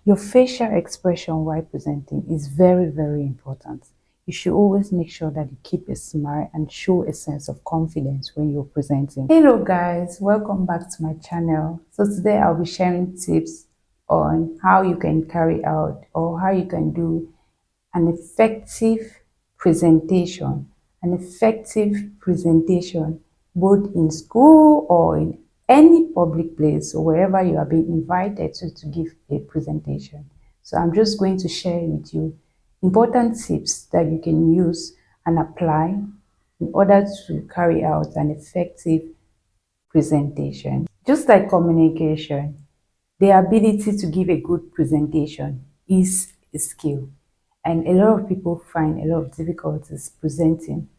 Your facial expression while presenting is very, very important. You should always make sure that you keep a smile and show a sense of confidence when you're presenting. Hello guys, welcome back to my channel. So today I'll be sharing tips on how you can carry out or how you can do an effective presentation. Both in school or in any public place or wherever you are being invited to give a presentation. So I'm just going to share with you important tips that you can use and apply in order to carry out an effective presentation. Just like communication, the ability to give a good presentation is a skill, and a lot of people find a lot of difficulties presenting.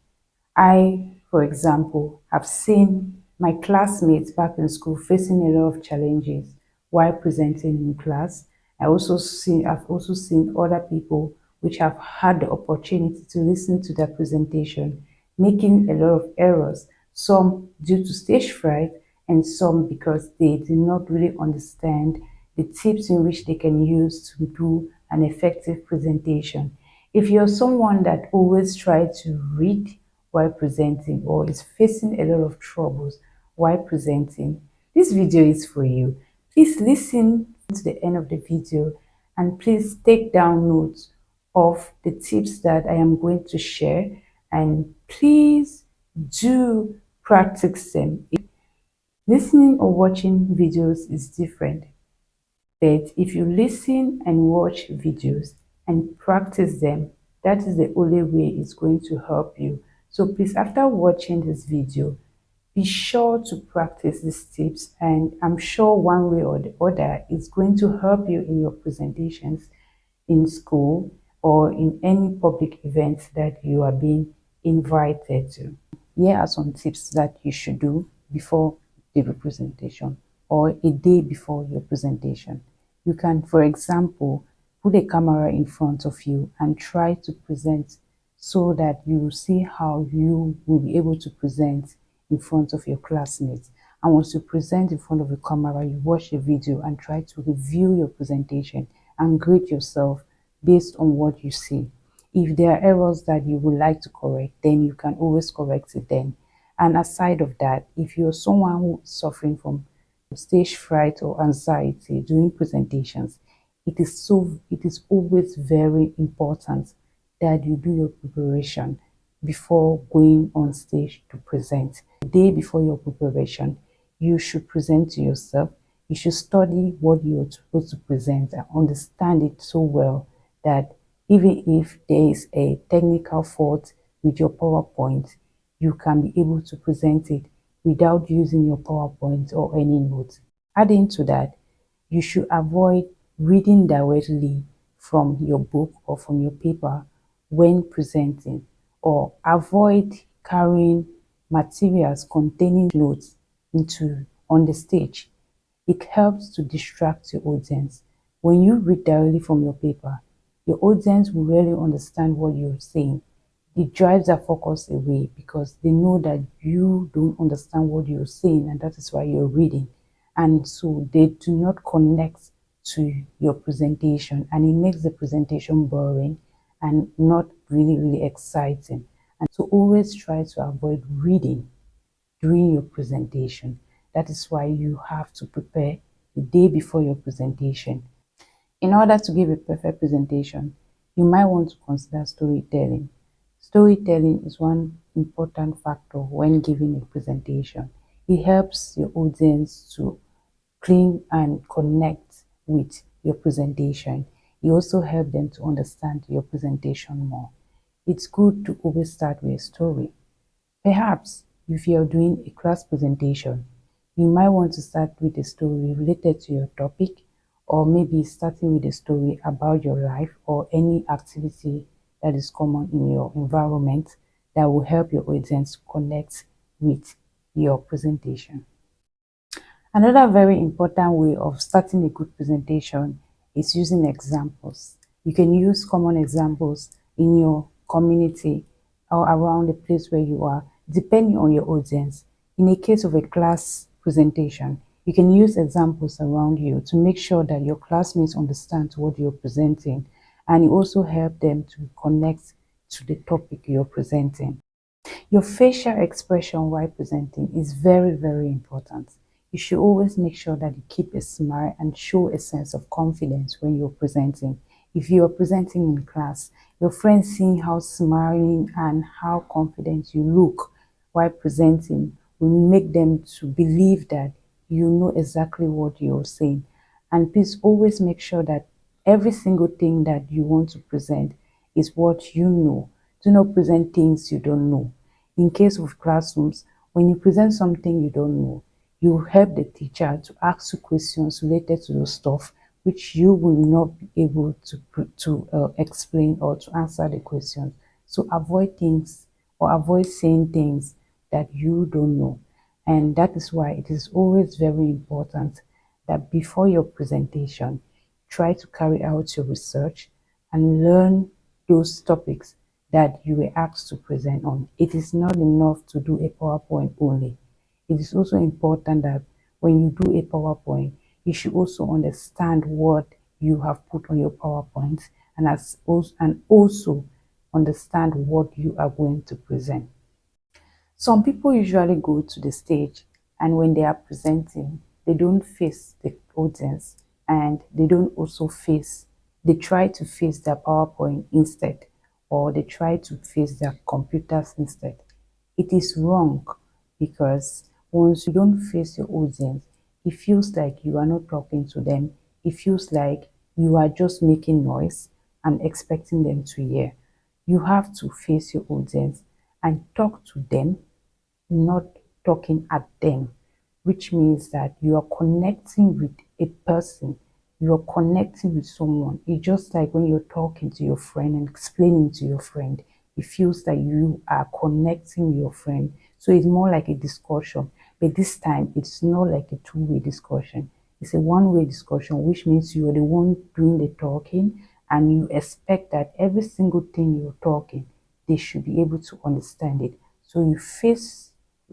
I, for example, have seen my classmates back in school facing a lot of challenges while presenting in class. I've also seen other people which have had the opportunity to listen to their presentation, making a lot of errors, some due to stage fright and some because they do not really understand the tips in which they can use to do an effective presentation. If you're someone that always tries to read while presenting or is facing a lot of troubles while presenting, this video is for you. Please listen to the end of the video and please take down notes of the tips that I am going to share, and please do practice them. Listening or watching videos is different, but if you listen and watch videos and practice them, that is the only way it's going to help you. So please, after watching this video, be sure to practice these tips, and I'm sure one way or the other it's going to help you in your presentations in school or in any public events that you are being invited to. Here are some tips that you should do before the presentation or a day before your presentation. You can, for example, put a camera in front of you and try to present so that you will see how you will be able to present in front of your classmates. And once you present in front of the camera, you watch the video and try to review your presentation and grade yourself based on what you see. If there are errors that you would like to correct, then you can always correct it then. And aside of that, if you're someone who is suffering from stage fright or anxiety during presentations, it is always very important that you do your preparation before going on stage to present. The day before your preparation, you should present to yourself. You should study what you're supposed to present and understand it so well that even if there is a technical fault with your PowerPoint, you can be able to present it without using your PowerPoint or any notes. Adding to that, you should avoid reading directly from your book or from your paper when presenting, or avoid carrying materials containing notes on the stage. It helps to distract your audience. When you read directly from your paper, your audience will really understand what you're saying. It drives their focus away because they know that you don't understand what you're saying, and that is why you're reading. And so they do not connect to your presentation, and it makes the presentation boring and not really exciting. And so always try to avoid reading during your presentation. That is why you have to prepare the day before your presentation. In order to give a perfect presentation, you might want to consider storytelling. Storytelling is one important factor when giving a presentation. It helps your audience to cling and connect with your presentation. It also helps them to understand your presentation more. It's good to always start with a story. Perhaps if you're doing a class presentation, you might want to start with a story related to your topic, or maybe starting with a story about your life or any activity that is common in your environment that will help your audience connect with your presentation. Another very important way of starting a good presentation is using examples. You can use common examples in your community or around the place where you are, depending on your audience. In a case of a class presentation, You can use examples around you to make sure that your classmates understand what you're presenting, and you also help them to connect to the topic you're presenting. Your facial expression while presenting is very, very important. You should always make sure that you keep a smile and show a sense of confidence when you're presenting. If you are presenting in class, your friends seeing how smiling and how confident you look while presenting will make them to believe that you know exactly what you're saying. And please always make sure that every single thing that you want to present is what you know. Do not present things you don't know. In case of classrooms, when you present something you don't know, you help the teacher to ask you questions related to the stuff which you will not be able to explain or to answer the questions. So avoid things or avoid saying things that you don't know. And that is why it is always very important that before your presentation, try to carry out your research and learn those topics that you were asked to present on. It is not enough to do a PowerPoint only. It is also important that when you do a PowerPoint, you should also understand what you have put on your PowerPoint and also understand what you are going to present. Some people usually go to the stage, and when they are presenting, they don't face the audience, and they don't also face, they try to face their PowerPoint instead, or they try to face their computers instead. It is wrong, because once you don't face your audience, it feels like you are not talking to them. It feels like you are just making noise and expecting them to hear. You have to face your audience and talk to them, not talking at them, which means that you are connecting with a person, you are connecting with someone. It's just like when you're talking to your friend and explaining to your friend, it feels that you are connecting with your friend. So it's more like a discussion, but this time it's not like a two-way discussion. It's a one-way discussion, which means you are the one doing the talking, and you expect that every single thing you're talking, they should be able to understand it. So you face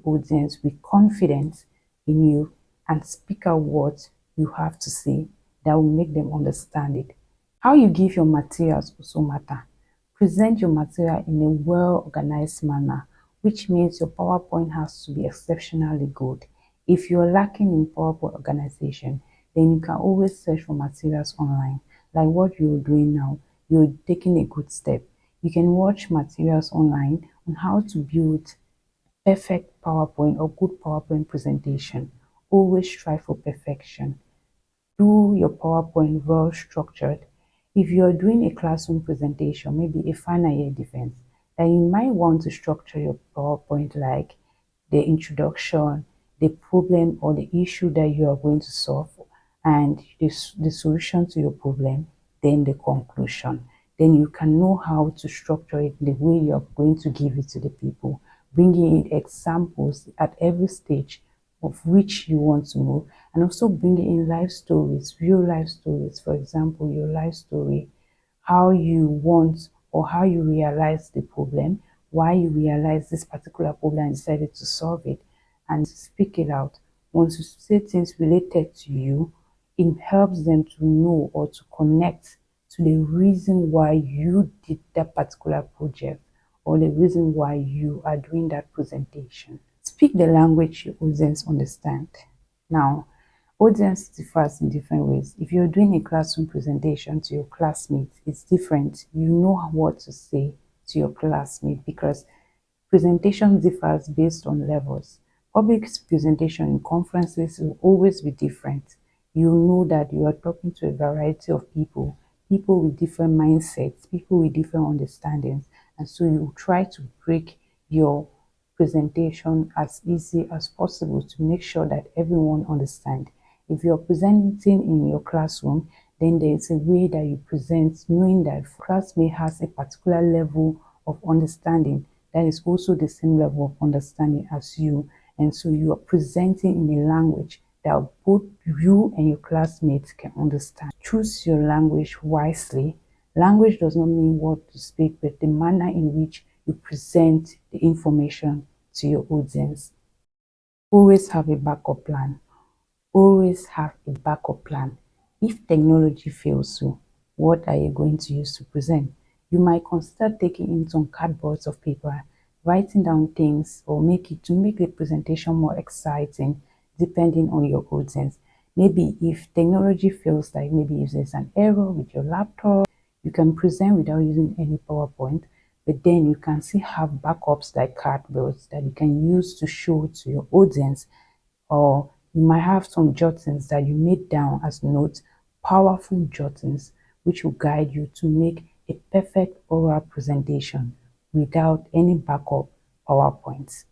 audience with confidence in you and speak out what you have to say that will make them understand it. How you give your materials also matter. Present your material in a well-organized manner, which means your PowerPoint has to be exceptionally good. If you're lacking in PowerPoint organization, then you can always search for materials online, like what you're doing now. You're taking a good step. You can watch materials online on how to build perfect PowerPoint or good PowerPoint presentation. Always strive for perfection. Do your PowerPoint well structured. If you're doing a classroom presentation, maybe a final year defense, then you might want to structure your PowerPoint like the introduction, the problem or the issue that you are going to solve, and the solution to your problem, then the conclusion. Then you can know how to structure it the way you are going to give it to the people, bringing in examples at every stage of which you want to move, and also bringing in life stories, real life stories. For example, your life story, how you want or how you realize the problem, why you realize this particular problem and decided to solve it, and speak it out. Once you say things related to you, it helps them to know or to connect to the reason why you did that particular project or the reason why you are doing that presentation. Speak the language your audience understand. Now, audience differs in different ways. If you're doing a classroom presentation to your classmates, it's different. You know what to say to your classmate because presentation differs based on levels. Public presentation in conferences will always be different. You know that you are talking to a variety of people, people with different mindsets, people with different understandings, and so you try to break your presentation as easy as possible to make sure that everyone understands. If you're presenting in your classroom, then there is a way that you present, knowing that classmate has a particular level of understanding that is also the same level of understanding as you. And so you are presenting in a language that both you and your classmates can understand. Choose your language wisely. Language does not mean what to speak, but the manner in which you present the information to your audience. Always have a backup plan. always have a backup plan. If technology fails you, what are you going to use to present? You might consider taking in some cardboards of paper, writing down things, or make the presentation more exciting depending on your audience. Maybe if technology fails, like maybe if there's an error with your laptop, you can present without using any PowerPoint, but then you can still have backups like cardboards that you can use to show to your audience, or you might have some jottings that you made down as notes, powerful jottings, which will guide you to make a perfect oral presentation without any backup PowerPoints.